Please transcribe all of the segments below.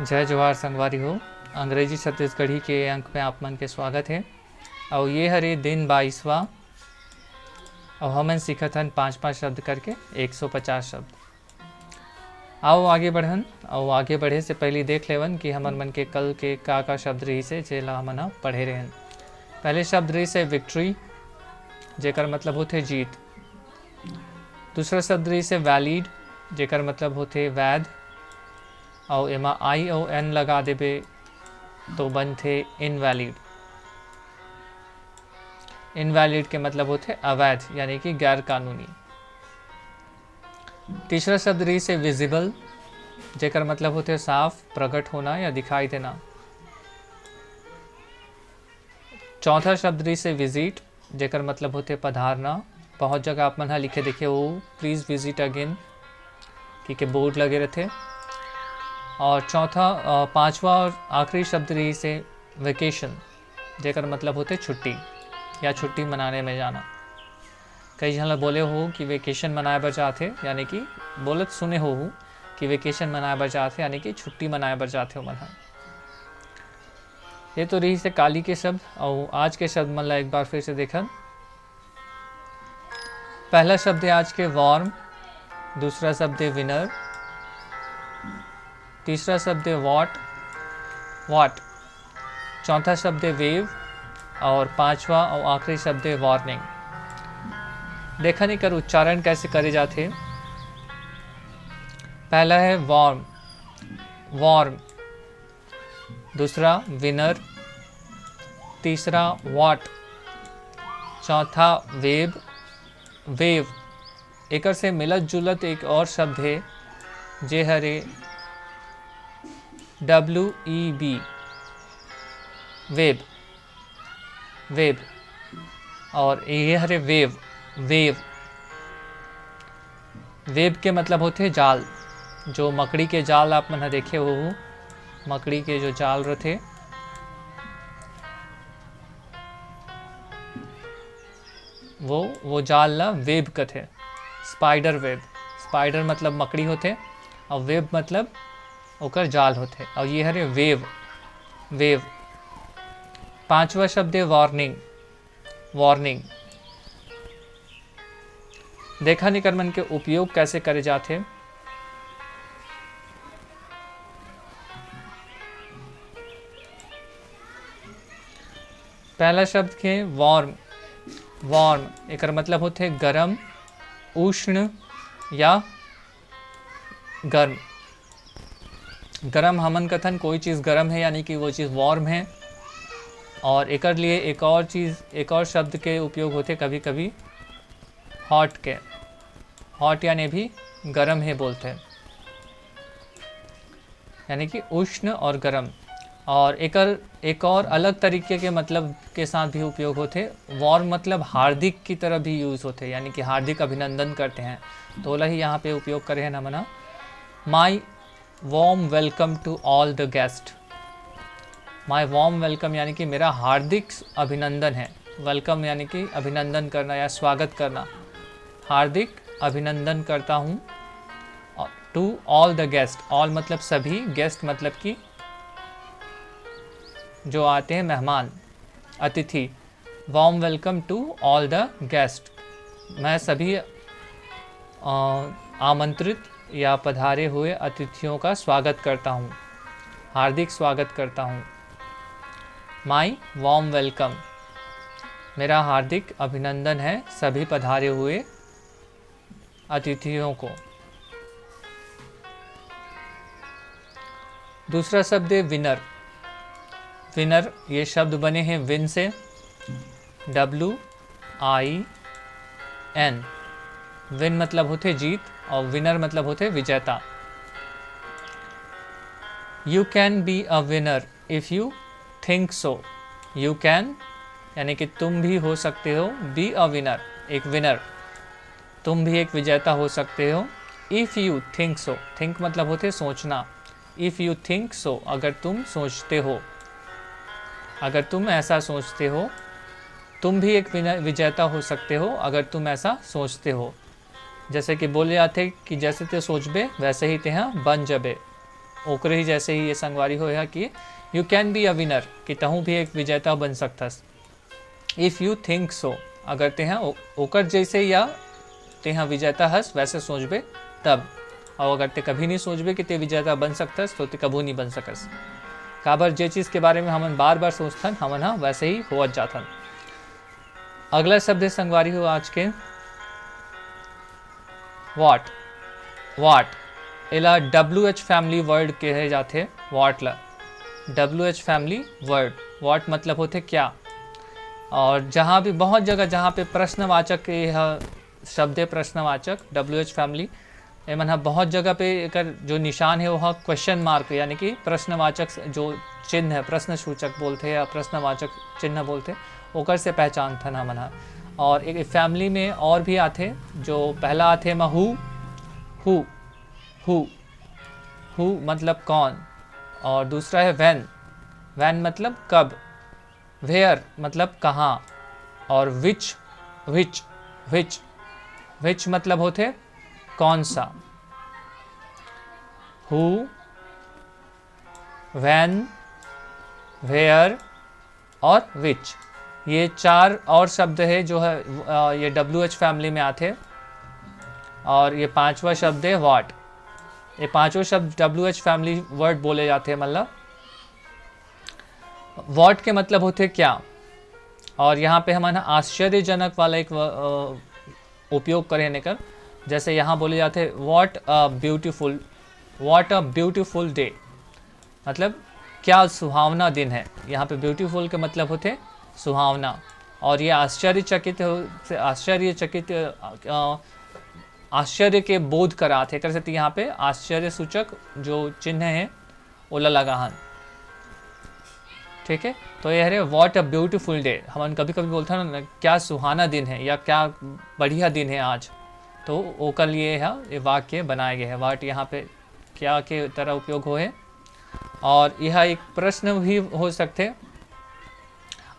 जय जवाहर संगवारी हो। अंग्रेजी छत्तीसगढ़ी के अंक में आप मन के स्वागत है। और ये हरे दिन 22वां और हमन सीखत हन 5-5 शब्द करके 150 शब्द। आओ आगे बढ़न। और आगे बढ़े से पहले देख लेवन कि हमन मन के कल के का शब्द रही से जेला हमन ह पढ़े रहन। पहले शब्द रही से विक्ट्री, जेकर मतलब होते जीत। दूसरा शब्द रही से वैलिड, जेकर मतलब होते वैध। और एमा आई और एन लगा देबे तो बनते इनवैलिड। इनवैलिड के मतलब होते अवैध यानी कि गैर कानूनी। तीसरा शब्द रही से विजिबल, जेकर मतलब होते साफ, प्रकट होना या दिखाई देना। चौथा शब्द रही से विजिट, जेकर मतलब होते पधारना। बहुत जगह आप मन हा लिखे देखे वो प्लीज विजिट अगेन कि बोर्ड लगे रहते। और पांचवा और आखिरी शब्द रही से वेकेशन, जेकर मतलब होते छुट्टी या छुट्टी मनाने में जाना। कई जन बोले हो कि वेकेशन मनाए बर जाते, यानी कि बोलत सुने हो कि वेकेशन मनाए बर जाते यानी कि छुट्टी मनाए बर जाते हो मन। ये तो रही से काली के शब्द। और आज के शब्द मन ला एक बार फिर से देखन। पहला शब्द है आज के वार्म, दूसरा शब्द है विनर, तीसरा शब्द है वॉट, चौथा शब्द है वेव और पांचवा और आखिरी शब्द है वार्निंग। देखा नहीं कर उच्चारण कैसे करे जाते। पहला है वार्म, दूसरा विनर, तीसरा वॉट, चौथा वेव। एकर से मिलत जुलत एक और शब्द है जे हरे WEB, वेब। और ये हरे वेव के मतलब होते जाल। जो मकड़ी के जाल आप मन देखे हो, मकड़ी के जो जाल रहते वो जाल ला वेब कथे। स्पाइडर वेब, स्पाइडर मतलब मकड़ी होते और वेब मतलब ओकर जाल होते। और ये हरे वेव। पांचवा शब्द है वार्निंग। देखा निकर मन के उपयोग कैसे करे जाते। पहला शब्द के वार्म, एकर मतलब होते गरम, उष्ण या गर्म। गरम हमन कथन कोई चीज़ गरम है यानी कि वो चीज़ वार्म है। और एकर लिए एक और शब्द के उपयोग होते कभी कभी हॉट यानी भी गरम है बोलते हैं, यानी कि उष्ण और गरम। और एक और अलग तरीके के मतलब के साथ भी उपयोग होते। वार्म मतलब हार्दिक की तरह भी यूज़ होते, यानी कि हार्दिक अभिनंदन करते हैं। तो ही यहाँ पे उपयोग करे हैं ना मना। My warm welcome to all the guest. My warm welcome यानी कि मेरा हार्दिक अभिनंदन है। वेलकम यानी कि अभिनंदन करना या स्वागत करना। हार्दिक अभिनंदन करता हूँ to all the guest. All मतलब सभी, गेस्ट मतलब कि जो आते हैं मेहमान, अतिथि। Warm welcome to all the guest, मैं सभी आमंत्रित या पधारे हुए अतिथियों का स्वागत करता हूँ, हार्दिक स्वागत करता हूँ। माई वॉर्म वेलकम, मेरा हार्दिक अभिनंदन है सभी पधारे हुए अतिथियों को। दूसरा शब्द है विनर। ये शब्द बने हैं विन से, WIN। विन मतलब होते जीत और विनर मतलब होते विजेता। You can be a winner if you think so. You can यानी कि तुम भी हो सकते हो, बी अ विनर एक विनर, तुम भी एक विजेता हो सकते हो। If you think so, think मतलब होते सोचना। इफ यू थिंक सो, अगर तुम सोचते हो, अगर तुम ऐसा सोचते हो, तुम भी एक विजेता हो सकते हो अगर तुम ऐसा सोचते हो। जैसे कि बोले जाते कि जैसे ते सोचबे वैसे ही तेहा बन जबे। ओकरे ही जैसे ही ये संगवारी हो है कि you can be a winner, कि तहूँ भी एक विजेता बन सकथस। इफ़ यू थिंक सो, अगर तेहा ओकर जैसे या तेहा विजेता हस वैसे सोचबे तब, और अगर ते कभी नहीं सोचबे कि ते विजेता बन सकथस तो ते कबू नहीं बन सकस। काबर जे चीज़ के बारे में हमन बार बार सोचथन हमन हाँ वैसे ही होवत जाथन। अगला शब्द है संगवारी हो आज के वॉट। वॉट एला WH फैमिली वर्ड कहे जाते। वॉट ला WH फैमिली वर्ड, वॉट मतलब होते क्या। और जहाँ भी बहुत जगह जहाँ पे प्रश्नवाचक के यह शब्द है प्रश्नवाचक WH फैमिली, एमन हा बहुत जगह पे एकर जो निशान है वह क्वेश्चन मार्क यानी कि प्रश्नवाचक जो चिन्ह है, प्रश्न सूचक बोलते या प्रश्नवाचक चिन्ह बोलते, ओकर से पहचानथन हमन हा। और एक फैमिली में और भी आते, जो पहला आते में हु मतलब कौन, और दूसरा है वैन मतलब कब, वेयर मतलब कहाँ, और विच मतलब होते कौन सा। हु, वैन, वेयर और विच, ये 4 और शब्द है जो है ये WH फैमिली में आते। और ये 5वां शब्द है व्हाट। ये 5 शब्द WH फैमिली वर्ड बोले जाते हैं। मतलब व्हाट के मतलब होते क्या, और यहाँ पे हमारा आश्चर्यजनक वाला एक उपयोग करें निकल, जैसे यहाँ बोले जाते व्हाट अ ब्यूटीफुल डे, मतलब क्या सुहावना दिन है। यहाँ पे ब्यूटीफुल के मतलब होते सुहावना, और ये आश्चर्य के बोध कराते कर सकते। यहाँ पे आश्चर्य सूचक जो चिन्ह है ओला लगाहन, ठीक है। तो यह है व्हाट अ ब्यूटीफुल डे। हम कभी कभी बोलते हैं ना क्या सुहाना दिन है या क्या बढ़िया दिन है आज, तो ओकर लिए ये वाक्य बनाए गए हैं। व्हाट यहाँ पे क्या के तरह उपयोग हो है। और यह एक प्रश्न भी हो सकते,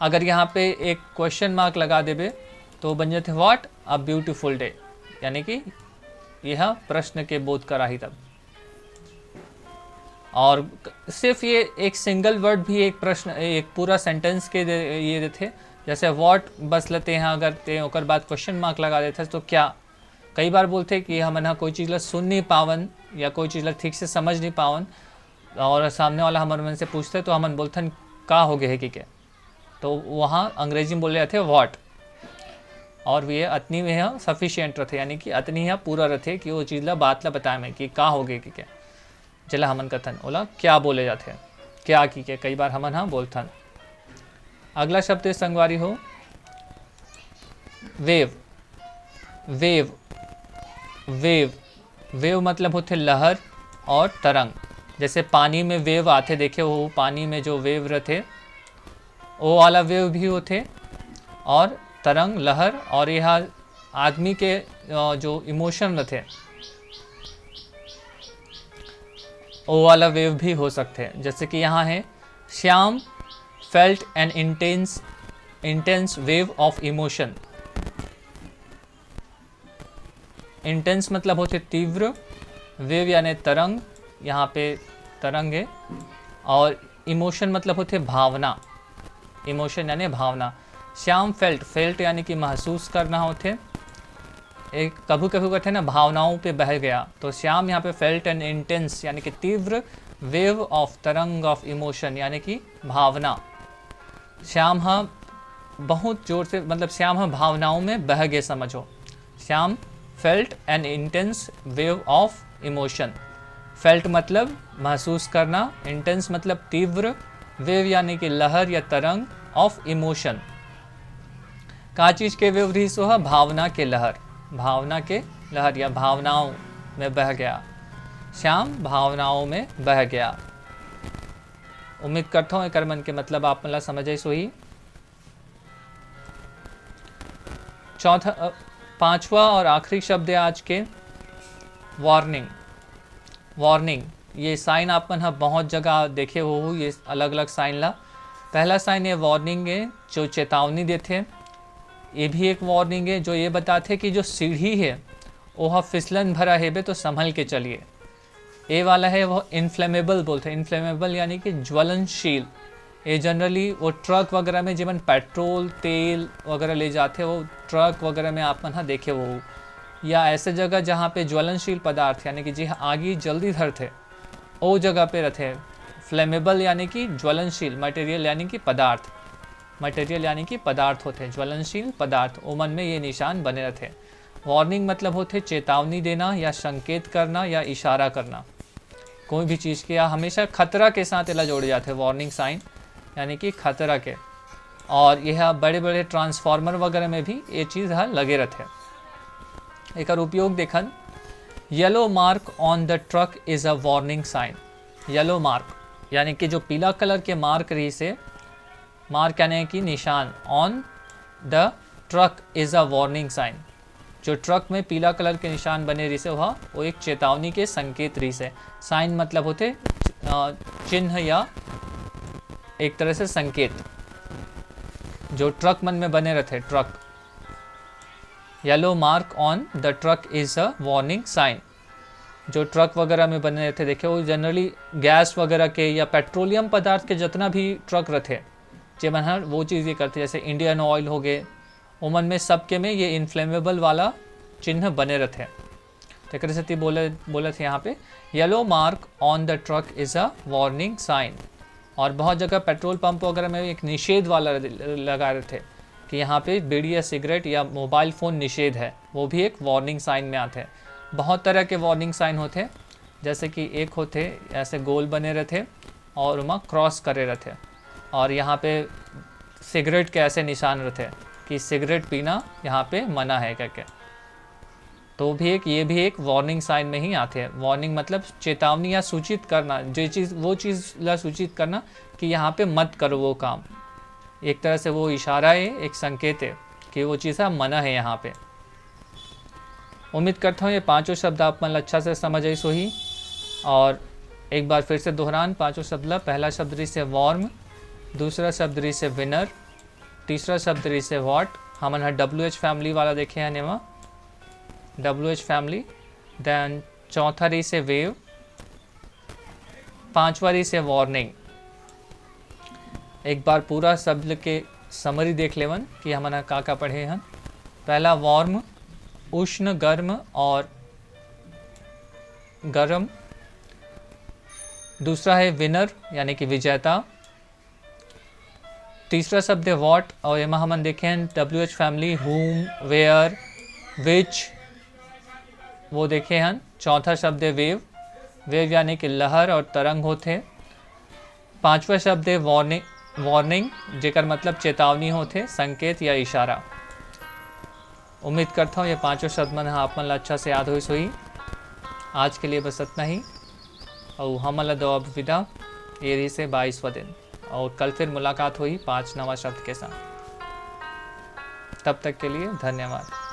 अगर यहाँ पे एक क्वेश्चन मार्क लगा देबे तो बन जाते व्हाट अ ब्यूटीफुल डे, यानी कि यह प्रश्न के बोध करा ही तब। और सिर्फ ये एक सिंगल वर्ड भी एक प्रश्न एक पूरा सेंटेंस के ये देते, जैसे व्हाट बस लेते हैं, अगर ते ओकर बाद क्वेश्चन मार्क लगा देते तो क्या। कई बार बोलते कि हमन कोई चीज़ ला सुन नहीं पावन या कोई चीज़ ला ठीक से समझ नहीं पावन, और सामने वाला हमारे मन से पूछते तो हमन बोलथन का हो गए है कि क्या, तो वहाँ अंग्रेजी में बोले जाते व्हाट। और ये अतनी में है सफिशियंट रहते, यानी कि अतनी है पूरा रहते कि वो चीज़ ला बात ला बताए में कि का हो गए कि क्या। चला हमन कथन ओला क्या बोले जाते हैं, क्या की के कई बार हमन हाँ बोलथन। अगला शब्द संगवारी हो वेव मतलब होते लहर और तरंग। जैसे पानी में वेव आते देखे हो, पानी में जो वेव रहते वो वाला वेव भी होते, और तरंग लहर, और यह आदमी के जो इमोशन रहते वो वाला वेव भी हो सकते हैं। जैसे कि यहाँ है Shyam felt N intense wave of emotion. Intense मतलब होते तीव्र, वेव यानी तरंग, यहाँ पे तरंग है, और इमोशन मतलब होते भावना, इमोशन यानी भावना। श्याम फेल्ट यानी कि महसूस करना होते, एक कभी कभी कहते हैं ना भावनाओं पे बह गया, तो श्याम यहाँ पे फेल्ट एन इंटेंस यानी कि तीव्र वेव ऑफ तरंग ऑफ इमोशन यानी कि भावना। श्याम हाँ बहुत जोर से, मतलब श्याम हाँ भावनाओं में बह गए समझो। Shyam felt N intense wave of emotion. Felt मतलब महसूस करना, इंटेंस मतलब तीव्र, वेव यानी कि लहर या तरंग ऑफ इमोशन। का चीज़ के वेव रही सो है भावना के लहर, भावना के लहर या भावनाओं में बह गया। श्याम भावनाओं में बह गया। उम्मीद करता हूँ एक मन के मतलब आप मतलब समझे सो ही। चौथा 5वां और आखिरी शब्द है आज के वार्निंग। ये साइन आप मन बहुत जगह देखे हो, ये अलग अलग साइन ला। पहला साइन ये वार्निंग है जो चेतावनी देते हैं। ये भी एक वार्निंग है जो ये बताते कि जो सीढ़ी है वह फिसलन भरा है बे, तो संभल के चलिए। ए वाला है वो इनफ्लेमेबल बोलते हैं, इनफ्लेमेबल यानी कि ज्वलनशील। ये जनरली वो ट्रक वगैरह में जीवन पेट्रोल तेल वगैरह ले जाते हैं, वो ट्रक वगैरह में आप ना देखे वो, या ऐसे जगह जहाँ पे ज्वलनशील पदार्थ यानी कि जी आगे जल्दी धरते वो जगह पे रहते हैं। फ्लेमेबल यानी कि ज्वलनशील, मटेरियल यानी कि पदार्थ, मटेरियल यानी कि पदार्थ होते हैं, ज्वलनशील पदार्थ, ओमन में ये निशान बने रहते हैं। वार्निंग मतलब होते चेतावनी देना या संकेत करना या इशारा करना कोई भी चीज़ के, या हमेशा खतरा के साथ इला जोड़े जाते हैं वार्निंग साइन यानी कि खतरा के। और यह बड़े बड़े ट्रांसफार्मर वगैरह में भी ये चीज़ लगे रहते हैं। एक उपयोग देखन, yellow mark on the truck is a warning sign. Yellow mark यानी कि जो पीला कलर के मार्क रही से, मार्क यानी कि निशान, on the truck is a warning sign, जो ट्रक में पीला कलर के निशान बने रही से वह वो एक चेतावनी के संकेत रही से। साइन मतलब होते चिन्ह या एक तरह से संकेत, जो ट्रक मन में बने रहते truck. Yellow mark on the truck is a warning sign, जो ट्रक वगैरह में बने रहते देखे वो जनरली गैस वगैरह के या पेट्रोलियम पदार्थ के जितना भी ट्रक रहते जेमन वो चीज़ ये करते, जैसे इंडियन ऑयल हो गए, उमन में सबके में ये इनफ्लेमेबल वाला चिन्ह बने रहते हैं। तो एक से बोले थे यहाँ पे yellow mark on the truck is a warning sign. और बहुत जगह पेट्रोल पंप वगैरह में एक निषेध वाला लगा रहे थे कि यहाँ पे बीड़ी या सिगरेट या मोबाइल फ़ोन निषेध है, वो भी एक वार्निंग साइन में आते हैं। बहुत तरह के वार्निंग साइन होते हैं, जैसे कि एक होते ऐसे गोल बने रहते और वहाँ क्रॉस करे रहते, और यहाँ पे सिगरेट के ऐसे निशान रहते कि सिगरेट पीना यहाँ पे मना है करके, तो भी एक ये भी एक वार्निंग साइन में ही आते हैं। वार्निंग मतलब चेतावनी या सूचित करना, जो चीज़ वो चीज़ ला सूचित करना कि यहाँ पे मत करो वो काम, एक तरह से वो इशारा है, एक संकेत है कि वो चीज़ मना है यहाँ पे। उम्मीद करता हूँ ये पांचों शब्द आप मन अच्छा से समझ आई सोही। और एक बार फिर से दोहरान पांचों शब्द ला, पहला शब्द रही से वार्म, दूसरा शब्द रही से विनर, तीसरा शब्द रही से वॉट, हमन WH फैमिली वाला देखे हैं नेमा WH फैमिली। देन चौथा रही से वेव, पांचवा रही से वार्निंग। एक बार पूरा शब्द के समरी देख लेवन कि हमने का पढ़े हैं। पहला वार्म, उष्ण गर्म और गर्म। दूसरा है विनर यानी कि विजेता। तीसरा शब्द है वॉट, और यहाँ हम देखे हैं WH फैमिली, हुम, वेयर, विच, वो देखे हैं। चौथा शब्द है वेव, वेव यानी कि लहर और तरंग होते। पांचवा शब्द है वार्निंग, जेकर मतलब चेतावनी होते, संकेत या इशारा। उम्मीद करता हूँ ये पांचों शब्द मन आप मन अच्छा से याद हो सोई। आज के लिए बस इतना ही, और हम दो अब विदा, ये रही से 22वां दिन, और कल फिर मुलाकात हुई 5 नवा शब्द के साथ। तब तक के लिए धन्यवाद।